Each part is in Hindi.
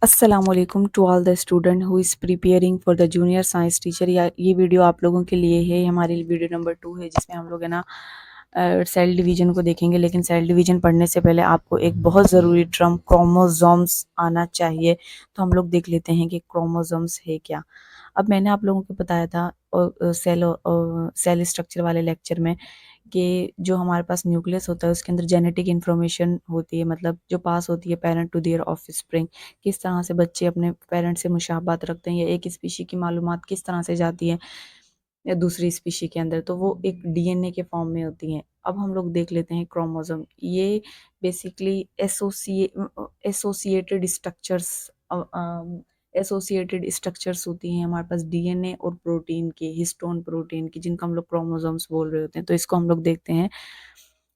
अस्सलामुअलैकुम to all the student who is preparing for the junior science teacher. या ये वीडियो आप लोगों के लिए है। हमारी वीडियो नंबर 2 है जिसमें हम लोग है ना सेल डिवीजन को देखेंगे। लेकिन सेल डिवीजन पढ़ने से पहले आपको एक बहुत ज़रूरी टर्म क्रोमोसोम्स आना चाहिए। तो हम लोग देख लेते हैं कि क्रोमोसोम्स है क्या। अब मैंने आप लोगों को बताया था सेल स्ट्रक्चर वाले लेक्चर में कि जो हमारे पास न्यूक्लियस होता है उसके अंदर जेनेटिक इन्फॉर्मेशन होती है, मतलब जो पास होती है पेरेंट टू देयर ऑफस्प्रिंग। किस तरह से बच्चे अपने पेरेंट से मुशाबहत रखते हैं या एक स्पीशी की मालूमात किस तरह से जाती है या दूसरी स्पीशी के अंदर, तो वो एक डीएनए के फॉर्म में होती हैं। अब हम लोग देख लेते हैं क्रोमोसोम। ये basically associated structures associated structures होती हैं हमारे पास डीएनए और प्रोटीन की, हिस्टोन प्रोटीन की, जिनको हम लोग क्रोमोसोम्स बोल रहे होते हैं। तो इसको हम लोग देखते हैं।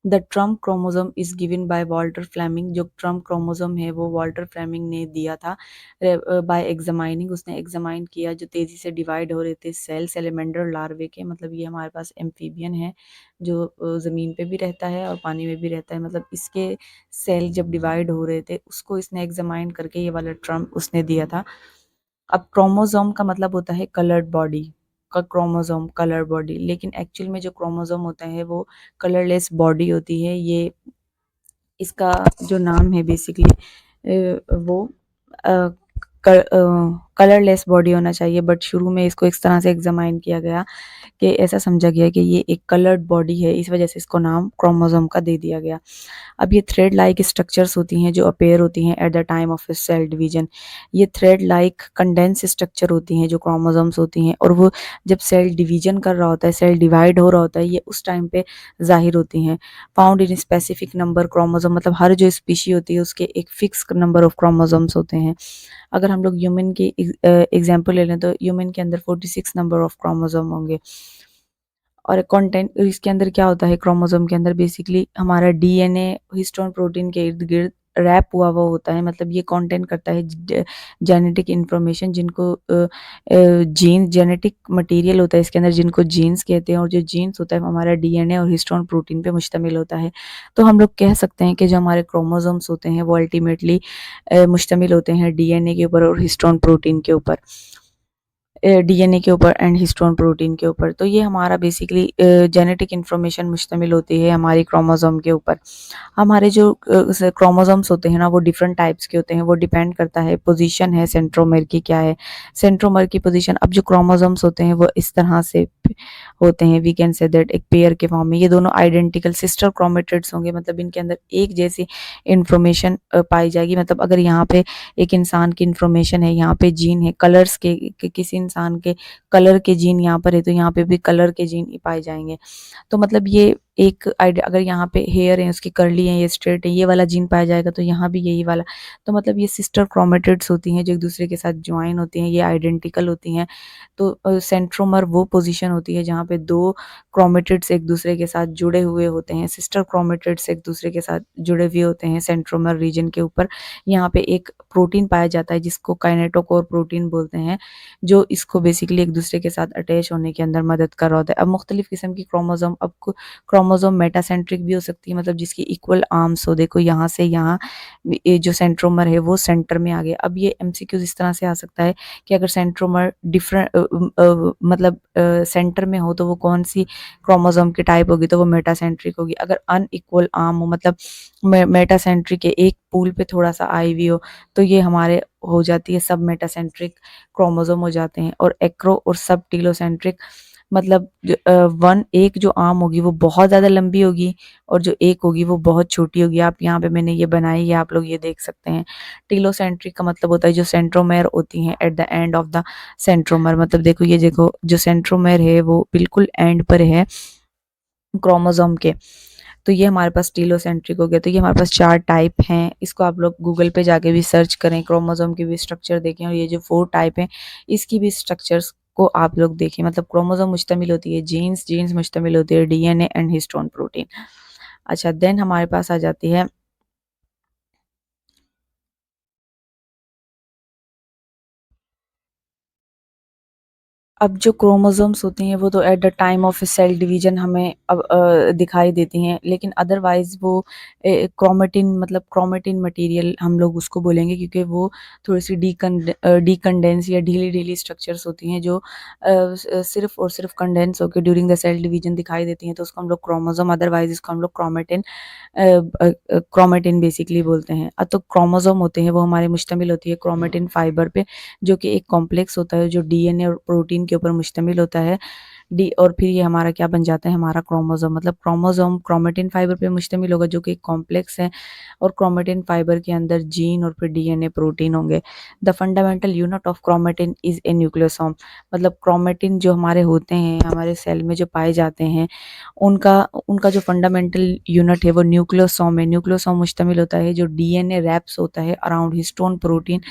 The term chromosome is given by Walter Flemming. जो ट्रम्प क्रोमोसोम है वो वॉल्टर फ्लेमिंग ने दिया था बाय एग्जामाइनिंग। उसने एग्जामाइन किया जो तेजी से डिवाइड हो रहे थे सेल सेलेमेंडर लार्वे के, मतलब ये हमारे पास एम्फीबियन है जो ज़मीन पे भी रहता है और पानी में भी रहता है। मतलब इसके सेल जब डिवाइड हो रहे थे उसको इसने एग्जामाइन करके ये वाला ट्रम्प उसने दिया था। अब क्रोमोसोम का मतलब होता है कलर्ड बॉडी का, क्रोमोसोम कलर बॉडी, लेकिन एक्चुअल में जो क्रोमोसोम होता है वो कलरलेस बॉडी होती है। ये इसका जो नाम है बेसिकली वो कलरलेस बॉडी होना चाहिए, बट शुरू में इसको इस तरह से एग्जामाइन किया गया कि ऐसा समझा गया कि ये एक कलर्ड बॉडी है, इस वजह से इसको नाम क्रोमोसोम का दे दिया गया। अब ये थ्रेड लाइक स्ट्रक्चर्स होती हैं जो अपेयर होती हैं at the time of cell division. ये थ्रेड लाइक कंडेंस स्ट्रक्चर होती हैं जो क्रोमोसोम्स होती हैं, और वो जब सेल डिवीजन कर रहा होता है, सेल डिवाइड हो रहा होता है, ये उस टाइम पे जाहिर होती हैं। Found in specific number chromosome, मतलब हर जो स्पीशी होती है उसके एक फिक्स नंबर ऑफ क्रोमोसोम्स होते हैं। अगर हम लोग ह्यूमन की एग्जांपल ले लें तो ह्यूमन के अंदर 46 नंबर ऑफ क्रोमोसोम होंगे। और कंटेंट इसके अंदर क्या होता है, क्रोमोसोम के अंदर बेसिकली हमारा डीएनए हिस्टोन प्रोटीन के इर्द गिर्द रैप हुआ हुआ होता है। मतलब ये कंटेंट करता है जेनेटिक इंफॉर्मेशन, जिनको जीन जेनेटिक मटेरियल होता है इसके अंदर, जिनको जीन्स कहते हैं। और जो जीन्स होता है वो हमारा डीएनए और हिस्टोन प्रोटीन पे मुश्तमिल होता है। तो हम लोग कह सकते हैं कि जो हमारे क्रोमोसोम्स होते हैं वो अल्टीमेटली मुश्तमिल होते हैं डीएनए के ऊपर और हिस्टोन प्रोटीन के ऊपर, डीएनए के ऊपर एंड हिस्टोन प्रोटीन के ऊपर। तो ये हमारा बेसिकली जेनेटिक इन्फॉर्मेशन मुश्तमिल होती है हमारी क्रोमोसोम के ऊपर। हमारे जो क्रोमोसोम्स होते हैं ना वो डिफरेंट टाइप्स के होते हैं, वो डिपेंड करता है पोजीशन है सेंट्रोमेर की क्या है, सेंट्रोमेर की पोजीशन। अब जो क्रोमोसोम्स होते हैं वो इस तरह से होते हैं, वी कैन से दैट एक पेयर के फॉर्म में। ये दोनों आइडेंटिकल सिस्टर क्रोमेटिड्स होंगे, मतलब इनके अंदर एक जैसी इंफॉर्मेशन पाई जाएगी। मतलब अगर यहाँ पे एक इंसान की इंफॉर्मेशन है, यहाँ पे जीन है कलर्स के किसी इंसान के कलर के जीन यहाँ पर है तो यहाँ पे भी कलर के जीन ही पाए जाएंगे। तो मतलब ये एक आइडिया, अगर यहाँ पे हेयर है उसकी कर्ली है, ये स्ट्रेट है, ये वाला जीन पाया जाएगा तो यहाँ भी यही वाला। तो मतलब ये सिस्टर क्रोमेटिड्स होती हैं जो एक दूसरे के साथ ज्वाइन होती हैं, ये आइडेंटिकल होती हैं। तो सेंट्रोमर वो पोजीशन होती है जहाँ पे दो क्रोमेटिड्स एक दूसरे के साथ जुड़े हुए होते हैं, सिस्टर क्रोमेटिड्स एक दूसरे के साथ जुड़े हुए होते हैं सेंट्रोमर रीजन के ऊपर। यहाँ पे एक प्रोटीन पाया जाता है जिसको काइनेटोकोर प्रोटीन बोलते हैं, जो इसको बेसिकली एक दूसरे के साथ अटैच होने के अंदर मदद कर रहा होता है। अब मुख्तलिफ किस्म की क्रोमोसोम, अब क्रोमोसोम मेटासेंट्रिक भी हो सकती है, मतलब जिसकी इक्वल आर्म्स हो। देखो यहाँ से यहाँ ये जो सेंट्रोमर है वो सेंटर में आ गया। अब ये एमसीक्यूज इस तरह से आ सकता है कि अगर सेंट्रोमर डिफरेंट मतलब सेंटर में हो तो वो कौन सी क्रोमोसोम की टाइप होगी, तो वो मेटासेंट्रिक होगी। अगर अनइक्वल आर्म हो, मतलब मेटासेंट्रिक है, एक पूल पे थोड़ा सा आई हुई हो, तो ये हमारे हो जाती है सब मेटासेंट्रिक क्रोमोसोम हो जाते हैं। और एक्रो और सब टीलोसेंट्रिक, मतलब वन एक जो आर्म होगी वो बहुत ज़्यादा लंबी होगी और जो एक होगी वो बहुत छोटी होगी। आप यहाँ पे मैंने ये बनाई है, आप लोग ये देख सकते हैं। टीलोसेंट्रिक का मतलब होता है जो सेंट्रोमेर होती हैं at the end of the centromere. मतलब देखो ये देखो जो सेंट्रोमेर है वो बिल्कुल एंड पर है क्रोमोसोम के। तो ये हमारे पास टीलोसेंट्रिक हो गया। तो ये हमारे पास 4 टाइप हैं। इसको आप लोग गूगल पे जाके भी सर्च करें, क्रोमोसोम की भी स्ट्रक्चर देखें, और ये जो 4 टाइप हैं इसकी भी स्ट्रक्चर्स को आप लोग देखें। मतलब क्रोमोसोम मुश्तमिल होती है जीन्स, जीन्स मुश्तमिल होती है डीएनए एंड हिस्टोन प्रोटीन। अच्छा, देन हमारे पास आ जाती है अब जो क्रोमोसोम्स होती हैं वो तो at the time of cell division हमें अब दिखाई देती हैं, लेकिन अदरवाइज वो क्रोमेटिन, मतलब क्रोमेटिन मटेरियल हम लोग उसको बोलेंगे, क्योंकि वो थोड़ी सी डीकंडेंस या ढीली ढीली स्ट्रक्चर्स होती हैं जो सिर्फ और सिर्फ कंडेंस होकर ड्यूरिंग द सेल डिवीजन दिखाई देती हैं, तो उसको हम लोग क्रोमोसोम, अदरवाइज इसको हम लोग क्रोमेटिन बेसिकली बोलते हैं। तो क्रोमोसोम होते हैं वो हमारे मुश्तमिल होती है क्रोमेटिन फाइबर पे, जो कि एक कॉम्प्लेक्स होता है जो डीएनए और प्रोटीन के ऊपर मुश्तमिल होता है। डी और फिर ये हमारा क्या बन जाता है, हमारा क्रोमोसोम। मतलब क्रोमोसोम क्रोमेटिन फाइबर पे मुश्तमिल होगा जो कि एक कॉम्प्लेक्स है, और क्रोमेटिन फाइबर के अंदर जीन और फिर डीएनए प्रोटीन होंगे। The fundamental unit of chromatin is a nucleosome. मतलब क्रोमेटिन जो हमारे होते हैं, हमारे सेल में जो पाए जाते हैं, उनका उनका जो फंडामेंटल यूनिट है वो न्यूक्लियोसोम है। न्यूक्लियोसोम मुश्तमिल होता है जो डीएनए रैप्स होता है अराउंड हिस्टोन प्रोटीन,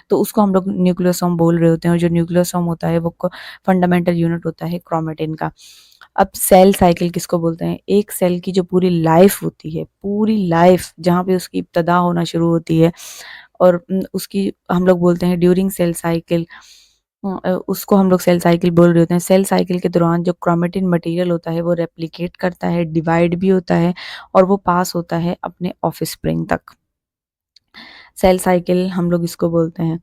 तो उसको हम लोग न्यूक्लियोसोम बोल रहे होते हैं। और जो न्यूक्लियोसोम होता है वो फंडामेंटल यूनिट होता है क्रोमेटिन का। अब सेल साइकिल किसको बोलते हैं? एक सेल की जो पूरी लाइफ होती है, पूरी लाइफ जहाँ पे उसकी इब्तदा होना शुरू होती है, और उसकी हम लोग बोलते हैं ड्यूरिंग सेल साइकिल, उसको हम लोग सेल साइकिल बोल रहे होते हैं। सेल साइकिल के दौरान जो क्रोमेटिन मटेरियल होता है वो रेप्लिकेट करता है, डिवाइड भी होता है, और वो पास होता है अपने ऑफस्प्रिंग तक। सेल साइकिल हम लोग इसको बोलते हैं।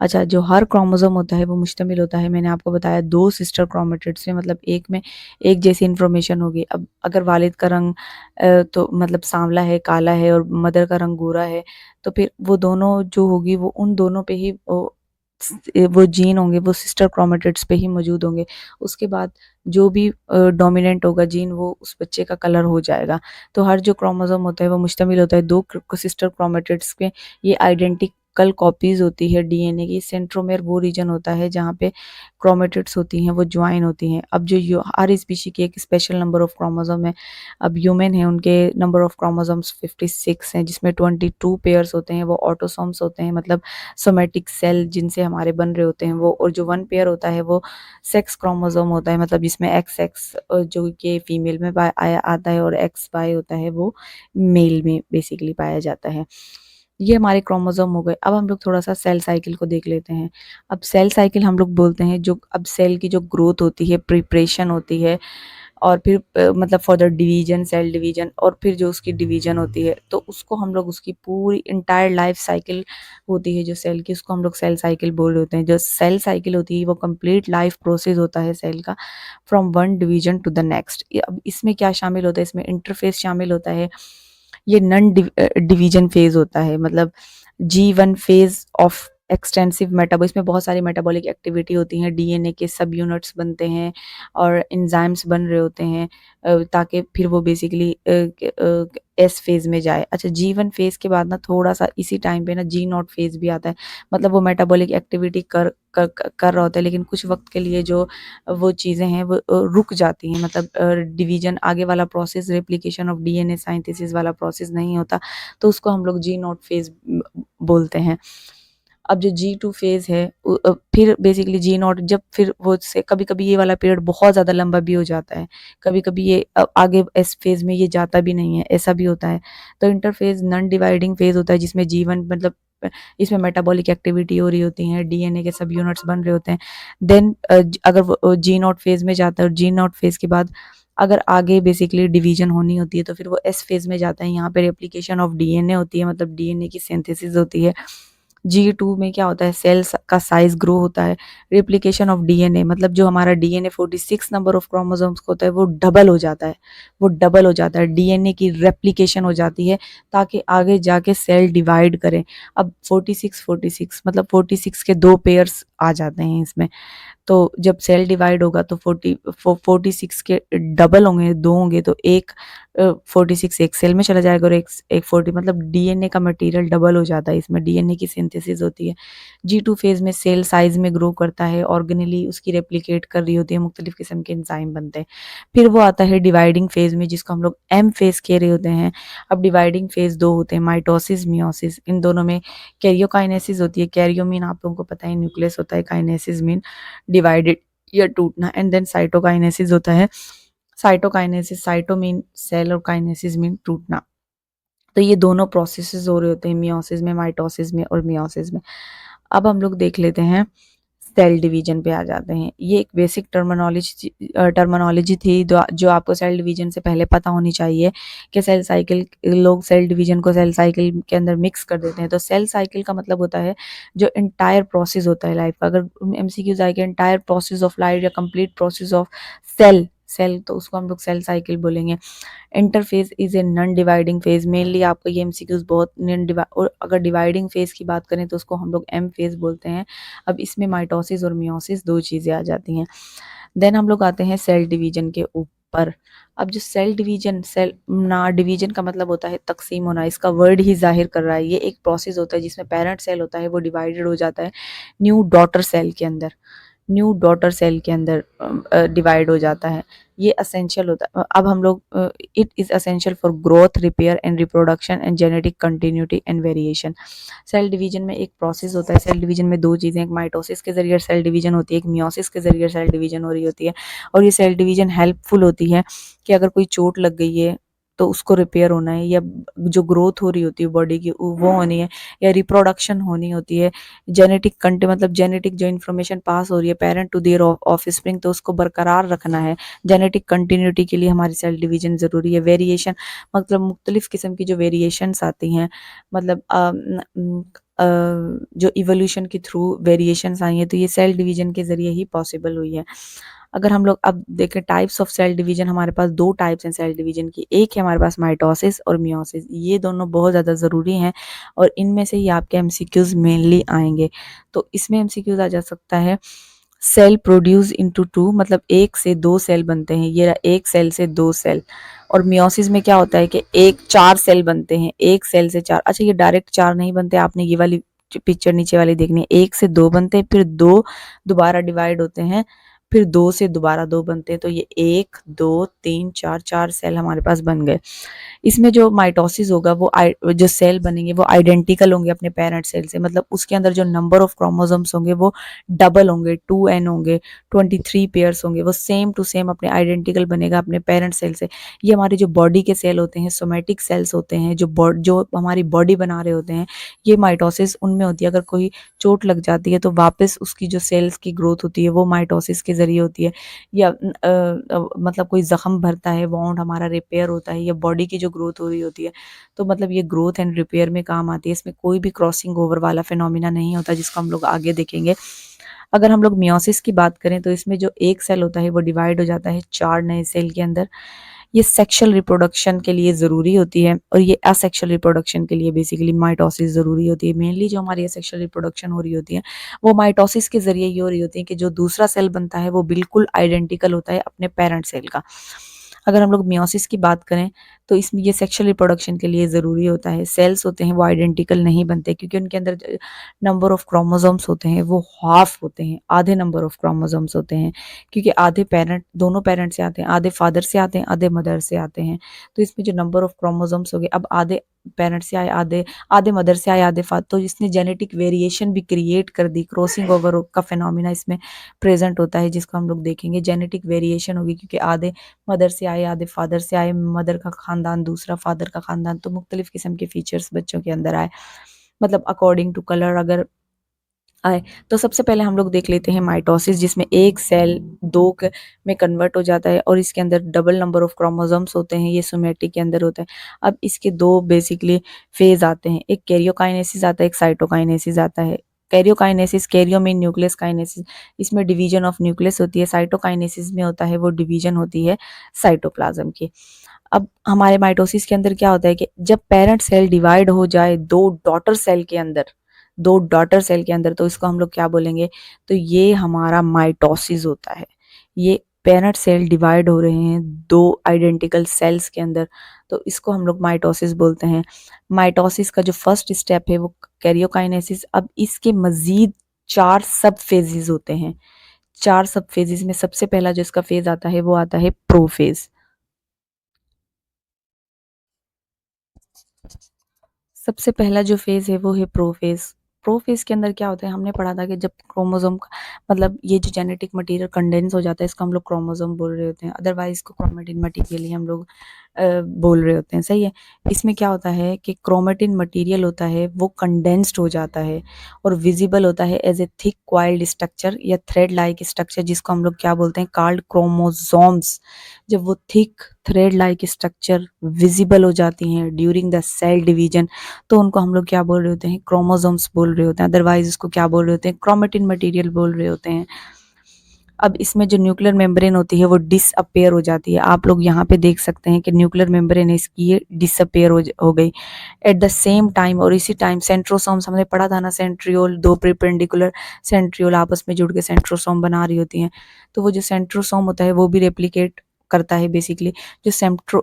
अच्छा, जो हर क्रोमोसोम होता है वो मुश्तमिल होता है, मैंने आपको बताया, दो सिस्टर क्रोमेटिड्स में, मतलब एक में एक जैसी इन्फॉर्मेशन होगी। अब अगर वालिद का रंग तो मतलब सांवला है, काला है, और मदर का रंग गोरा है, तो फिर वो दोनों जो होगी वो उन दोनों पे ही वो जीन होंगे, वो सिस्टर क्रोमेटिड्स पे ही मौजूद होंगे। उसके बाद जो भी डोमिनेंट होगा जीन, वो उस बच्चे का कलर हो जाएगा। तो हर जो क्रोमोसोम होता है वो मुश्तमिल होता है दो सिस्टर क्रोमेटिड्स पे। ये आइडेंटिकल कॉपीज होती है डीएनए की। सेंट्रोमेर वो रीजन होता है जहाँ पे क्रोमेटिड्स होती हैं वो ज्वाइन होती हैं। अब जो हर स्पीशी की एक स्पेशल नंबर ऑफ क्रोमोसोम है। अब ह्यूमन है, उनके नंबर ऑफ क्रोमोसोम्स 56 हैं, जिसमें 22 पेयर्स होते हैं वो ऑटोसोम्स होते हैं, मतलब सोमेटिक सेल जिनसे हमारे बन रहे होते हैं वो। और जो वन पेयर होता है वो सेक्स क्रोमोसोम होता है, मतलब जिसमें एक्स एक्स जो कि फीमेल में आया आता है, और एक्स वाई होता है वो मेल में बेसिकली पाया जाता है। ये हमारे क्रोमोसोम हो गए। अब हम लोग थोड़ा सा सेल साइकिल को देख लेते हैं। अब सेल साइकिल हम लोग बोलते हैं जो अब सेल की जो ग्रोथ होती है, प्रिपरेशन होती है, और फिर मतलब for the division, cell division, और फिर जो उसकी डिवीजन होती है, तो उसको हम लोग उसकी पूरी इंटायर लाइफ साइकिल होती है जो सेल की, उसको हम लोग सेल साइकिल बोल रहे होते हैं। जो सेल साइकिल होती है वो कंप्लीट लाइफ प्रोसेस होता है सेल का, from one division to the next. अब इसमें क्या शामिल होता है? इसमें इंटरफेस शामिल होता है। ये नन डिवीजन फेज होता है, मतलब G1 phase of extensive metabolism. इसमें बहुत सारी मेटाबॉलिक एक्टिविटी होती हैं, डीएनए के सब यूनिट्स बनते हैं और एंजाइम्स बन रहे होते हैं, ताकि फिर वो बेसिकली एस फेज में जाए। अच्छा, G1 फेज के बाद ना थोड़ा सा इसी टाइम पे ना G0 फेज भी आता है। मतलब वो मेटाबॉलिक एक्टिविटी कर रहा होता है, लेकिन कुछ वक्त के लिए जो वो चीज़ें हैं वो रुक जाती हैं। मतलब डिवीजन आगे वाला process, replication of DNA synthesis वाला प्रोसेस नहीं होता, तो उसको हम लोग G0 फेज बोलते हैं। अब जो G2 फेज है, फिर बेसिकली G0 जब फिर वो से कभी कभी ये वाला पीरियड बहुत ज़्यादा लंबा भी हो जाता है, कभी कभी ये आगे एस फेज में ये जाता भी नहीं है, ऐसा भी होता है। तो इंटरफेज नॉन डिवाइडिंग फेज होता है, जिसमें G1 मतलब इसमें मेटाबॉलिक एक्टिविटी हो रही होती है, डीएनए के सब यूनिट्स बन रहे होते हैं। देन अगर वो G0 फेज में जाता है, और G0 फेज के बाद अगर आगे बेसिकली डिवीजन होनी होती है, तो फिर वो एस फेज में जाता है। यहाँ पे रेप्लिकेशन ऑफ डीएनए होती है, मतलब डीएनए की सिंथेसिस होती है। G2 में क्या होता है? सेल्स का साइज ग्रो होता है। रेप्लिकेशन ऑफ डीएनए, मतलब जो हमारा डीएनए 46 नंबर ऑफ क्रोमोसोम्स का होता है वो डबल हो जाता है, वो डबल हो जाता है, डीएनए की रेप्लिकेशन हो जाती है, ताकि आगे जाके सेल डिवाइड करें। अब 46 मतलब 46 के दो पेयर्स आ जाते हैं इसमें। तो जब सेल डिवाइड होगा तो 46 के डबल होंगे, दो होंगे, तो एक 46 एक सेल में चला जाएगा, और एक 40, मतलब डीएनए का मटेरियल डबल हो जाता है, इसमें डीएनए की सिंथेसिस होती है। G2 फेज में सेल साइज में ग्रो करता है, ऑर्गेनली उसकी रेप्लिकेट कर रही होती है, मुख्तलिफ किस्म के एंजाइम बनते हैं। फिर वो आता है डिवाइडिंग फेज में, जिसको हम लोग एम फेज कह रहे होते हैं। अब डिवाइडिंग फेज दो होते हैं, माइटोसिस, मियोसिस। इन दोनों में कैरियोकाइनेसिस होती है। कैरियो मीन आप लोगों को पता है न्यूक्लियस होता है, काइनेसिस मीन डिवाइडेड या टूटना, एंड देन साइटोकाइनेसिस होता है। साइटोकाइनेसिस, साइटो मीन सेल और काइनेसिस मीन टूटना। तो ये दोनों प्रोसेसेस हो रहे होते हैं मियोसिस में, माइटोसिस में और मियोसिस में। अब हम लोग देख लेते हैं सेल डिवीजन पे आ जाते हैं। ये एक बेसिक टर्मिनोलॉजी थी जो आपको सेल डिवीजन से पहले पता होनी चाहिए कि सेल साइकिल, लोग सेल डिवीजन को सेल साइकिल के अंदर मिक्स कर देते हैं। तो सेल साइकिल का मतलब होता है जो इंटायर प्रोसेस होता है लाइफ का। अगर एमसीक्यूज आए कि इंटायर प्रोसेस ऑफ लाइफ या complete process of cell cell तो उसको हम लोग सेल साइकिल बोलेंगे। Interphase is a non dividing phase. Mainly आपको ये एमसीक्यूज बहुत और अगर डिवाइडिंग फेज की बात करें तो उसको हम लोग एम फेज बोलते हैं। अब इसमें माइटोसिस और मियोसिस दो चीजें आ जाती हैं। देन हम लोग आते हैं सेल डिवीजन के ऊपर। अब जो सेल डिवीजन, सेल ना डिवीजन का मतलब होता है तकसीम होना, इसका वर्ड ही जाहिर कर रहा है। ये एक प्रोसेस होता है जिसमें पेरेंट सेल होता है वो डिवाइडेड हो जाता है न्यू डॉटर सेल के अंदर, न्यू डॉटर सेल के अंदर डिवाइड हो जाता है। ये असेंशियल होता है। अब हम लोग it is essential for growth, repair and reproduction and genetic continuity and variation. Cell division में एक प्रोसेस होता है। सेल डिवीजन में दो चीजें, एक माइटोसिस के जरिए सेल डिवीजन होती है, एक मियोसिस के जरिए सेल डिवीजन हो रही होती है। और ये सेल डिवीजन हेल्पफुल होती है कि अगर कोई चोट लग गई है तो उसको रिपेयर होना है, या जो ग्रोथ हो रही होती है बॉडी की वो होनी है, या रिप्रोडक्शन होनी होती है, जेनेटिक कंटे मतलब जेनेटिक जो इन्फॉर्मेशन पास हो रही है पेरेंट टू देयर ऑफस्प्रिंग तो उसको बरकरार रखना है। जेनेटिक कंटिन्यूटी के लिए हमारी सेल डिवीजन जरूरी है। वेरिएशन मतलब मुख्तलिफ किस्म की जो वेरिएशंस आती हैं, मतलब जो इवोल्यूशन के थ्रू वेरिएशंस आई हैं तो ये सेल डिवीजन के जरिए ही पॉसिबल हुई है। अगर हम लोग अब देखें टाइप्स ऑफ सेल डिवीजन, हमारे पास दो टाइप्स हैं सेल डिवीजन की। एक है हमारे पास माइटोसिस और मियोसिस। ये दोनों बहुत ज़्यादा ज़रूरी हैं और इनमें से ही आपके एमसीक्यूज मेनली आएंगे। तो इसमें एमसीक्यूज आ जा सकता है सेल प्रोड्यूस इनटू टू, मतलब एक से दो सेल बनते हैं, ये एक सेल से दो सेल। और मियोसिस में क्या होता है कि एक चार सेल बनते हैं, एक सेल से चार। अच्छा, ये डायरेक्ट चार नहीं बनते, आपने ये वाली पिक्चर नीचे वाली देखनी है। एक से दो बनते हैं, फिर दो दोबारा डिवाइड होते हैं, फिर दो से दोबारा दो बनते हैं। तो ये एक दो तीन चार, चार सेल हमारे पास बन गए। इसमें जो माइटोसिस होगा वो जो सेल बनेंगे वो आइडेंटिकल होंगे अपने पेरेंट सेल से, मतलब उसके अंदर जो नंबर ऑफ क्रोमोसोम्स होंगे वो डबल होंगे, 2n होंगे, 23 पेयर्स होंगे, वो सेम टू सेम अपने आइडेंटिकल बनेगा अपने पेरेंट सेल से। ये हमारे जो बॉडी के सेल होते हैं, सोमेटिक सेल्स होते हैं, जो हमारी बॉडी बना रहे होते हैं, ये माइटोसिस उनमें होती है। अगर कोई चोट लग जाती है तो वापस उसकी जो सेल्स की ग्रोथ होती है वो माइटोसिस के जरिए होती है। या मतलब कोई जख्म भरता है, वाउंड हमारा रिपेयर होता है, या बॉडी की जो ग्रोथ हो रही होती है तो मतलब ये ग्रोथ एंड रिपेयर में काम आती है। इसमें कोई भी क्रॉसिंग ओवर वाला फिनोमिना नहीं होता जिसको हम लोग आगे देखेंगे। अगर हम लोग मियोसिस की बात करें तो इसमें जो एक सेल होता है वो डिवाइड हो जाता है चार नए सेल के अंदर। ये सेक्सुअल रिप्रोडक्शन के लिए ज़रूरी होती है और ये असेक्सुअल रिप्रोडक्शन के लिए बेसिकली माइटोसिस ज़रूरी होती है। मेनली जो हमारी सेक्सुअल रिप्रोडक्शन हो रही होती है वो माइटोसिस के ज़रिए ही हो रही होती है कि जो दूसरा सेल बनता है वो बिल्कुल आइडेंटिकल होता है अपने पेरेंट सेल का। अगर हम लोग मियोसिस की बात करें तो इसमें ये सेक्सुअल रिप्रोडक्शन के लिए ज़रूरी होता है। सेल्स होते हैं वो आइडेंटिकल नहीं बनते क्योंकि उनके अंदर नंबर ऑफ क्रोमोसोम्स होते हैं वो हाफ होते हैं, आधे नंबर ऑफ क्रोमोसोम्स होते हैं, क्योंकि आधे पेरेंट, दोनों पेरेंट से आते हैं, आधे फादर से आते हैं, आधे मदर से आते हैं। तो इसमें जो नंबर ऑफ क्रोमोसोम्स हो गए, अब आधे पेरेंट से आए, आधे आधे मदर से आए, आधे फादर, तो इसने जेनेटिक वेरिएशन भी क्रिएट कर दी। क्रॉसिंग ओवर का फिनोमिना इसमें प्रेजेंट होता है जिसको हम लोग देखेंगे। जेनेटिक वेरिएशन होगी क्योंकि आधे मदर से आए, आधे फादर से आए, मदर का खानदान दूसरा, फादर का खानदान, तो मुख्तलिफ किस्म के फीचर्स बच्चों के अंदर आए। मतलब अकॉर्डिंग टू कलर अगर आए तो सबसे पहले हम लोग देख लेते हैं माइटोसिस, जिसमें एक सेल में कन्वर्ट हो जाता है और इसके अंदर डबल नंबर ऑफ क्रोमोसोम्स होते हैं, ये सोमेटिक के अंदर होता है। अब इसके दो बेसिकली फेज आते हैं, एक कैरियोकाइनेसिस आता है, एक साइटोकाइनेसिस आता है। Karyokinesis, Cairo mean nucleus, kinesis इसमें डिवीजन ऑफ न्यूक्लियस होती है। साइटोकाइनेसिस में होता है वो डिवीजन होती है साइटोप्लाज्म की। अब हमारे माइटोसिस के अंदर क्या होता है कि जब पेरेंट सेल डिवाइड हो जाए दो डॉटर सेल के अंदर तो इसको हम लोग क्या बोलेंगे, तो ये हमारा माइटोसिस होता है। ये पेरेंट सेल डिवाइड हो रहे हैं दो आइडेंटिकल सेल्स के अंदर तो इसको हम लोग माइटोसिस बोलते हैं। माइटोसिस का जो फर्स्ट स्टेप है वो कैरियोकाइनेसिस। अब इसके मजीद चार सब फेजेस होते हैं। चार सब फेजेस में सबसे पहला जो इसका फेज आता है वो आता है प्रोफेज। सबसे पहला जो फेज है वो है प्रोफेज। प्रोफेज के अंदर क्या होता है, हमने पढ़ा था कि जब क्रोमोसोम का मतलब ये जो जेनेटिक मटेरियल कंडेंस हो जाता है इसको हम लोग क्रोमोसोम बोल रहे होते हैं, अदरवाइज इसको क्रोमेटिन मटेरियल ही हम लोग बोल रहे होते हैं, सही है। इसमें क्या होता है कि क्रोमेटिन मटेरियल होता है वो कंडेंस्ड हो जाता है और विजिबल होता है as a thick coiled structure या थ्रेड लाइक स्ट्रक्चर, जिसको हम लोग क्या बोलते हैं, कॉल्ड क्रोमोसोम्स। जब वो thick thread like structure visible हो जाती हैं ड्यूरिंग द सेल डिवीजन, तो उनको हम लोग क्या बोल रहे होते हैं, क्रोमोसोम्स बोल रहे होते हैं, अदरवाइज उसको क्या बोल रहे होते हैं, क्रोमेटिन मटेरियल बोल रहे होते हैं। अब इसमें जो न्यूक्लियर मेम्ब्रेन होती है वो डिसअपेयर हो जाती है। आप लोग यहाँ पे देख सकते हैं कि न्यूक्लियर मेम्ब्रेन इसकी ये डिसअपेयर हो गई। एट द सेम टाइम, और इसी टाइम सेंट्रोसोम्स, हमने पढ़ा था ना, सेंट्रियोल, दो परपेंडिकुलर सेंट्रियोल आपस में जुड़ के सेंट्रोसोम बना रही होती हैं। तो वो जो सेंट्रोसोम होता है वो भी रेप्लिकेट करता है बेसिकली। जो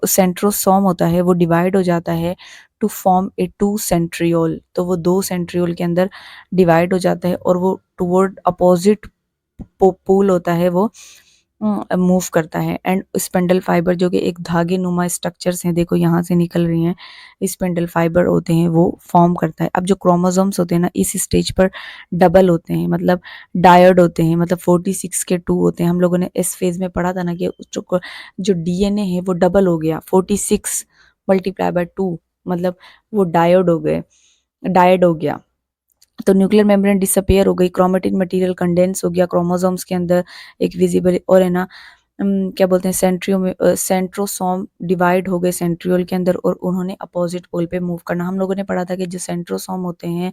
सेंट्रोसोम होता है वो डिवाइड हो जाता है to form a two centriole, तो वो दो सेंट्रियोल के अंदर डिवाइड हो जाता है और वो टुवर्ड अपोजिट पूल होता है वो मूव करता है। एंड स्पेंडल फाइबर जो कि एक धागे नुमा स्ट्रक्चर्स हैं, देखो यहाँ से निकल रही हैं, स्पेंडल फाइबर होते हैं, वो फॉर्म करता है। अब जो क्रोमोसोम्स होते हैं ना, इस स्टेज पर डबल होते हैं, मतलब डायड होते हैं, मतलब 46 के 2 होते हैं। हम लोगों ने इस फेज में पढ़ा था ना कि जो डीएनए है वो डबल हो गया, 46 मल्टीप्लाई बाय 2, मतलब वो डायड हो गया। तो न्यूक्लियर मेम्ब्रेन डिसअपेयर हो गई, क्रोमेटिन मटेरियल कंडेंस हो गया क्रोमोसोम्स के अंदर एक विजिबल, और है ना क्या बोलते हैं, सेंट्रोसोम डिवाइड हो गए सेंट्रियोल के अंदर और उन्होंने अपोजिट पोल पे मूव करना। हम लोगों ने पढ़ा था कि जो सेंट्रोसोम होते हैं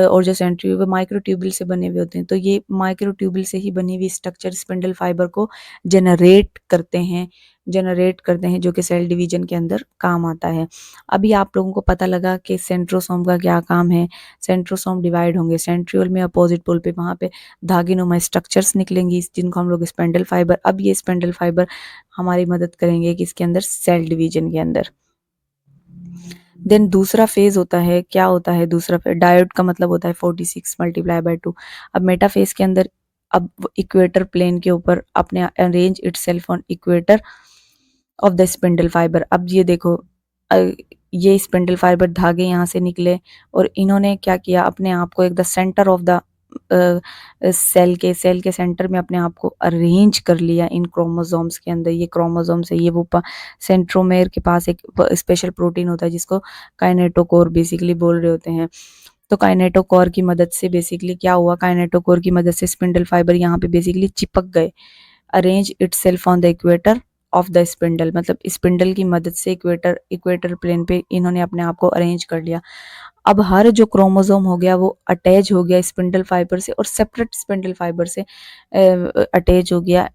और जो सेंट्रियोल माइक्रोट्यूबुल से बने हुए होते हैं, तो ये माइक्रोट्यूबुल से ही बनी हुई स्ट्रक्चर स्पिंडल फाइबर को जनरेट करते हैं जो कि सेल डिवीजन के अंदर काम आता है। अभी आप लोगों को पता लगा कि सेंट्रोसोम का क्या काम है। सेंट्रोसोम डिवाइड होंगे सेंट्रियोल में, अपोजिट पोल पे वहाँ पे धागेनुमा स्ट्रक्चर्स निकलेंगी जिनको हम लोग स्पेंडल फाइबर, अब ये स्पेंडल फाइबर हमारी मदद करेंगे कि इसके अंदर सेल डिवीजन के अंदर। देन दूसरा फेज होता है, क्या होता है दूसरा फेज, डायोड का मतलब होता है 46 मल्टीप्लाई बाय 2। अब मेटा फेज के अंदर अब इक्वेटर प्लेन के ऊपर अपने arrange itself on equator of the spindle fibre. अब ये देखो ये स्पिंडल फाइबर धागे यहाँ से निकले और इन्होंने क्या किया, अपने आप को एक the centre of the cell के सेंटर में अपने आप को अरेंज कर लिया इन क्रोमोसोम्स के अंदर। ये क्रोमोसोम्स है, ये वो सेंट्रोमेयर के पास एक स्पेशल प्रोटीन होता है जिसको काइनेटोकोर बेसिकली बोल रहे होते हैं। तो काइनेटोकोर की मदद से बेसिकली क्या हुआ, काइनेटोकोर की मदद से स्पिंडल फाइबर यहाँ पे बेसिकली चिपक गए, arrange itself on the equator of the spindle, मतलब स्पिंडल की मदद से इक्वेटर प्लेन पे इन्होंने अपने आप को अरेंज कर लिया। अब हर जो क्रोमोसोम हो गया वो अटैच हो गया स्पिंडल फाइबर से और सेपरेट स्पिंडल फाइबर से अटैच हो गया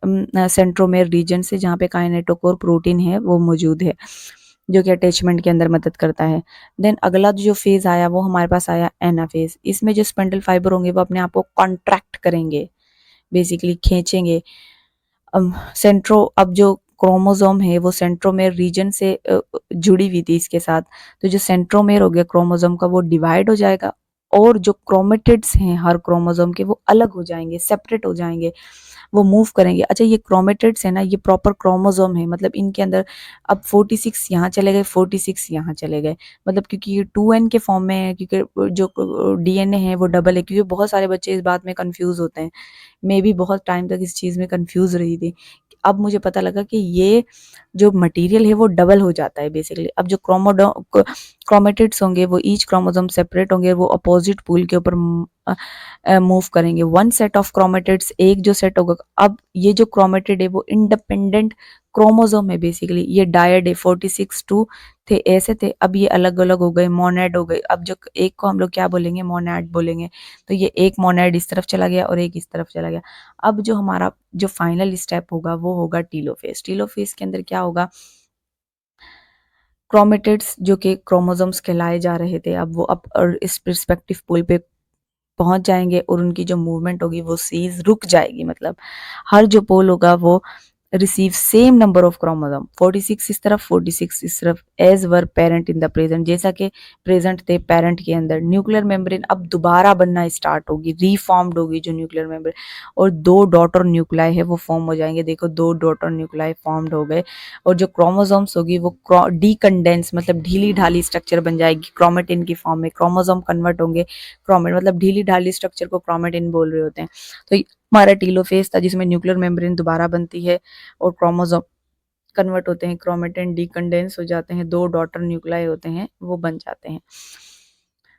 सेंट्रोमेयर रीजन से, जहाँ पे काइनेटोकोर प्रोटीन है वो मौजूद है जो कि अटैचमेंट के अंदर मदद करता है। देन अगला जो फेज आया वो हमारे पास आया एनाफेज। इसमें जो स्पिंडल फाइबर होंगे वो अपने आप को कॉन्ट्रैक्ट करेंगे, बेसिकली खींचेंगे। अब जो क्रोमोसोम है वो सेंट्रोमेयर रीजन से जुड़ी हुई थी इसके साथ, तो जो सेंट्रोमेयर हो गया क्रोमोसोम का वो डिवाइड हो जाएगा और जो क्रोमेटिड्स हैं हर क्रोमोसोम के वो अलग हो जाएंगे, सेपरेट हो जाएंगे, वो मूव करेंगे। अच्छा, ये क्रोमेटिड्स है ना, ये प्रॉपर क्रोमोसोम है, मतलब इनके अंदर अब 46 यहाँ चले गए, 46 यहाँ चले गए, मतलब क्योंकि ये 2n के फॉर्म में है, क्योंकि जो डीएनए है वो डबल है, क्योंकि बहुत सारे बच्चे इस बात में कंफ्यूज होते हैं। मैं भी बहुत टाइम तक इस चीज़ में कंफ्यूज रही थी। अब मुझे पता लगा कि ये जो मटेरियल है वो डबल हो जाता है बेसिकली। अब जो क्रोमेटिड्स होंगे वो ईच क्रोमोसोम सेपरेट होंगे, वो अपोजिट पूल के ऊपर मूव करेंगे। वन सेट ऑफ क्रोमेटिड्स, एक जो सेट होगा, अब ये जो क्रोमेटिड है वो इंडिपेंडेंट क्रोमोसोम है बेसिकली, ये डायड है, 46 टू थे ऐसे थे, अब ये अलग अलग हो गए, मोनेड हो गए। अब जो एक को हम लोग क्या बोलेंगे, मोनेड बोलेंगे। तो ये एक मोनेड इस तरफ चला गया और एक इस तरफ चला गया। अब जो हमारा जो फाइनल स्टेप होगा वो होगा टीलोफेज। टीलोफेज के अंदर क्या होगा, क्रोमेटिड्स जो कि क्रोमोसोम्स कहलाए जा रहे थे, अब वो अब इस रिस्पेक्टिव पोल पे पहुंच जाएंगे और उनकी जो मूवमेंट होगी वो सीज रुक जाएगी, मतलब हर जो पोल होगा वो receive same number of chromosome, 46 इस तरफ 46 इस तरफ, as were parent in the present, जैसा कि प्रेजेंट थे पेरेंट के अंदर। न्यूक्लियर मेम्ब्रेन अब दोबारा बनना स्टार्ट होगी, रीफॉर्म्ड होगी जो न्यूक्लियर मेम्ब्रेन, और दो डॉटर न्यूक्लाई है वो फॉर्म हो जाएंगे। देखो दो डॉटर न्यूक्लाई फॉर्म्ड हो गए और जो क्रोमोसोम्स होगी वो डीकंडेंस, मतलब ढीली ढाली स्ट्रक्चर बन जाएगी क्रोमेटिन की फॉर्म में। क्रोमोसोम कन्वर्ट होंगे, क्रोमेट मतलब ढीली ढाली स्ट्रक्चर को क्रोमेटिन बोल रहे होते हैं। तो हमारा टीलोफेज था जिसमें न्यूक्लियर मेम्ब्रेन दोबारा बनती है और क्रोमोसोम कन्वर्ट होते हैं, क्रोमेटिन डीकंडेंस हो जाते हैं, 2 डॉटर न्यूक्लियाई होते हैं वो बन जाते हैं।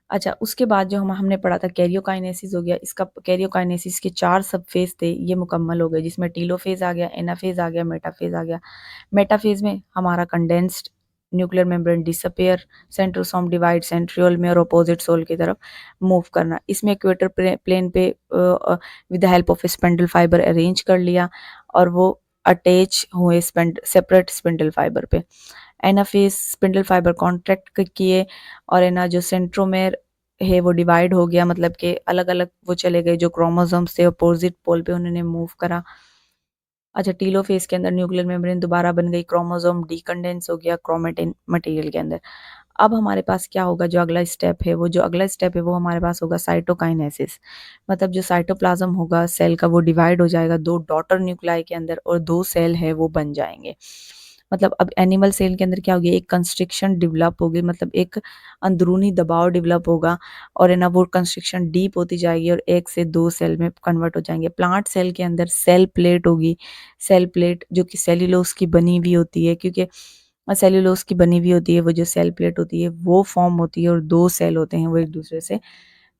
अच्छा, उसके बाद जो हमने पढ़ा था कैरियोकाइनेसिस हो गया, इसका कैरियोकाइनेसिस के 4 सब फेज़ थे, ये मुकम्मल हो गए, जिसमें टीलोफेज़ आ गया, एनाफेज़ आ गया, मेटाफेज़ आ गया। मेटाफेज़ में हमारा condensed nuclear membrane disappear, centrosome divide centriole में और अपोजिट सोल की तरफ मूव करना। इसमें इक्वेटर प्लेन पे with the help of spindle fibre arrange कर लिया और वो अटैच हुए सेपरेट स्पिंडल फाइबर पे। एनाफेज स्पिंडल फाइबर कॉन्ट्रैक्ट किए और है ना जो सेंट्रोमेर है वो डिवाइड हो गया, मतलब कि अलग अलग वो चले गए, जो क्रोमोसोम्स थे अपोजिट पोल पे उन्होंने मूव करा। अच्छा, टीलोफेज के अंदर न्यूक्लियर मेम्ब्रेन दोबारा बन गई, क्रोमोसोम डीकंडेंस हो गया क्रोमेटिन मटेरियल के अंदर। अब हमारे पास क्या होगा, जो अगला स्टेप है, वो हमारे पास होगा साइटोकाइनेसिस। मतलब जो साइटोप्लाज्म होगा सेल का वो डिवाइड हो जाएगा 2 डॉटर न्यूक्लियाई के अंदर और 2 सेल है वो बन जाएंगे। मतलब अब एनिमल सेल के अंदर क्या होगी, एक कंस्ट्रिक्शन डेवलप होगी, मतलब एक अंदरूनी दबाव डेवलप होगा और है ना वो कंस्ट्रिक्शन डीप होती जाएगी और 1 से 2 सेल में कन्वर्ट हो जाएंगे। प्लांट सेल के अंदर सेल प्लेट होगी, सेल प्लेट जो कि सेल्यूलोज की बनी हुई होती है, क्योंकि सेल्यूलोज की बनी हुई होती है, वो जो सेल प्लेट होती है वो फॉर्म होती है और 2 सेल होते हैं वो एक दूसरे से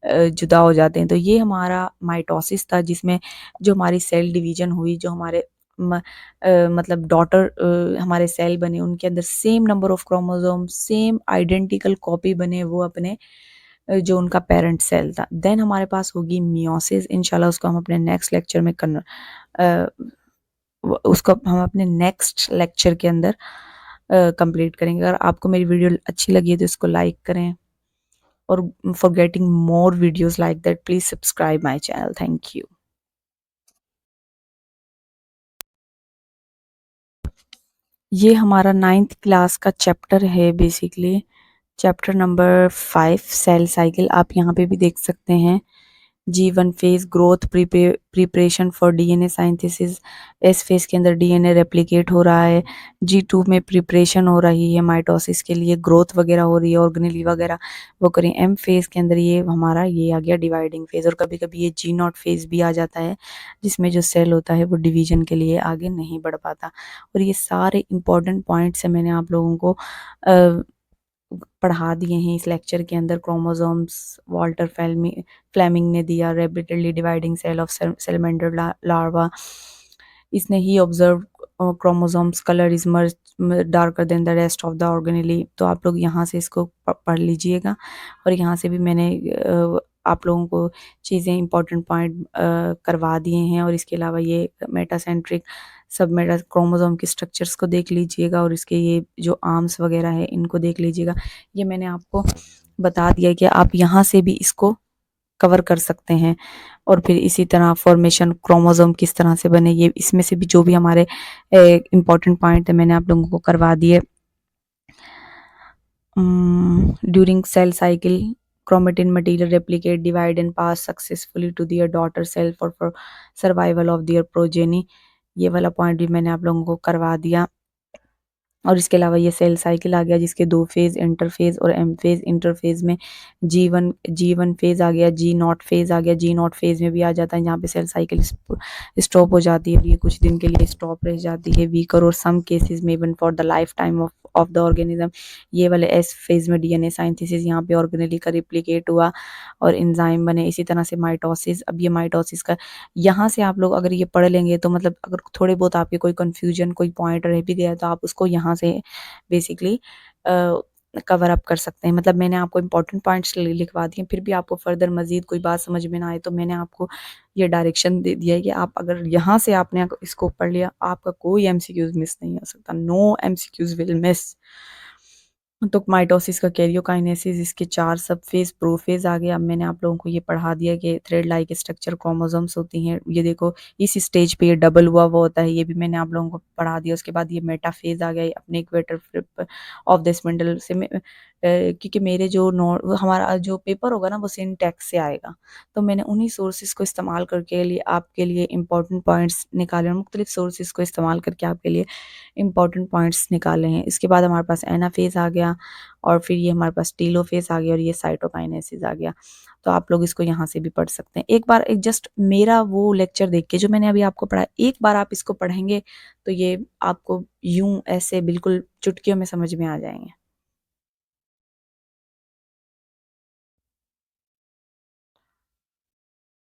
जुदा हो जाते हैं। तो ये हमारा माइटोसिस था, जिसमें जो हमारी सेल डिवीजन हुई, जो हमारे मतलब डॉटर हमारे सेल बने, उनके अंदर same number of chromosome, same identical copy बने वो अपने जो उनका पेरेंट सेल था। देन हमारे पास होगी मियोसिस, इंशाल्लाह उसको हम अपने नेक्स्ट लेक्चर में उसको हम अपने नेक्स्ट लेक्चर के अंदर कंप्लीट करेंगे। अगर आपको मेरी वीडियो अच्छी लगी है तो इसको लाइक करें और for getting more videos like that please subscribe my channel. Thank you. ये हमारा 9th क्लास का चैप्टर है, basically chapter number 5 cell cycle. आप यहाँ पे भी देख सकते हैं G1 phase growth preparation for DNA synthesis. S phase के अंदर डीएनए रेप्लिकेट हो रहा है। G2 में प्रिपरेशन हो रही है माइटोसिस के लिए, ग्रोथ वगैरह हो रही है, ऑर्गेनेली वगैरह वो करें। एम फेज के अंदर ये हमारा ये आ गया डिवाइडिंग फेज, और कभी कभी ये G0 फेज भी आ जाता है, जिसमें जो सेल होता है वो डिवीजन के लिए आगे नहीं बढ़ पाता। और ये सारे इंपॉर्टेंट पॉइंट्स है मैंने आप लोगों को पढ़ा दिए हैं इस लेक्चर के अंदर। क्रोमोसोम्स वाल्टर फ्लेमिंग ने दिया, rapidly dividing cell of salamander larva, इसने ही observe chromosomes colour is much darker than the rest of the organelle. तो आप लोग यहाँ से इसको पढ़ लीजिएगा, और यहाँ से भी मैंने आप लोगों को चीज़ें इंपॉर्टेंट पॉइंट करवा दिए हैं। और इसके अलावा ये मेटासेंट्रिक सब मेटा क्रोमोसोम के स्ट्रक्चर्स को देख लीजिएगा, और इसके ये जो आर्म्स वगैरह है इनको देख लीजिएगा। ये मैंने आपको बता दिया कि आप यहाँ से भी इसको कवर कर सकते हैं। और फिर इसी तरह फॉर्मेशन क्रोमोसोम किस तरह से बने, ये इसमें से भी जो भी हमारे इंपॉर्टेंट पॉइंट है मैंने आप लोगों को करवा दिए। During cell cycle, chromatin material replicate, divide and pass successfully to their daughter cell for survival of their progeny। ये वाला पॉइंट भी मैंने आप लोगों को करवा दिया। और इसके अलावा ये सेल साइकिल आ गया, जिसके 2 फेज इंटरफेज और एम फेज। इंटरफेज में जी वन फेज आ गया, G0 फेज आ गया। G0 फेज में भी आ जाता है जहाँ पे सेल साइकिल स्टॉप हो जाती है, ये कुछ दिन के लिए स्टॉप रह जाती है, वीकर और सम केसेस में even for the life time of the organism. ये वाले एस फेज में डीएनए साइंथेसिस, यहाँ पे ऑर्गेनेली का रिप्लिकेट हुआ और एंजाइम बने। इसी तरह से माइटोसिस, अब ये माइटोसिस का यहाँ से आप लोग अगर ये पढ़ लेंगे तो मतलब अगर थोड़े बहुत आपके कोई कंफ्यूजन कोई पॉइंट रह भी गया तो आप उसको यहाँ से बेसिकली कवर अप कर सकते हैं। मतलब मैंने आपको इंपॉर्टेंट पॉइंट्स लिखवा दिए, फिर भी आपको फर्दर मजीद कोई बात समझ में ना आए तो मैंने आपको ये डायरेक्शन दे दिया है कि आप अगर यहाँ से आपने इसको पढ़ लिया, आपका कोई एमसीक्यूज मिस नहीं हो सकता, नो एमसीक्यूज विल मिस। तो माइटोसिस का कैरियोकाइनेसिस, इसके 4 सब फेज प्रोफेज आ गया। अब मैंने आप लोगों को ये पढ़ा दिया कि थ्रेड लाइक स्ट्रक्चर क्रोमोसोम्स होती हैं। ये देखो इस स्टेज पे ये डबल हुआ वो होता है, ये भी मैंने आप लोगों को पढ़ा दिया। उसके बाद ये मेटाफेज आ गया, अपने equator flip of the spindle से क्योंकि मेरे जो नोट हमारा जो पेपर होगा ना वो सिंटैक्स से आएगा, तो मैंने उन्हीं सोर्सेज को इस्तेमाल करके लिए आपके लिए इम्पोर्टेंट पॉइंट्स निकाले और मुख्तलिफ सोर्सेज को इस्तेमाल करके आपके लिए इम्पोर्टेंट पॉइंट्स निकाले हैं। इसके बाद हमारे पास एनाफेज आ गया और फिर ये हमारे पास टीलोफेज आ गया और ये साइटोकाइनेसिस आ गया। तो आप लोग इसको यहाँ से भी पढ़ सकते हैं। एक बार एक जस्ट मेरा वो लेक्चर देख के जो मैंने अभी आपको पढ़ाया, एक बार आप इसको पढ़ेंगे तो ये आपको यूं ऐसे बिल्कुल चुटकियों में समझ में आ जाएंगे।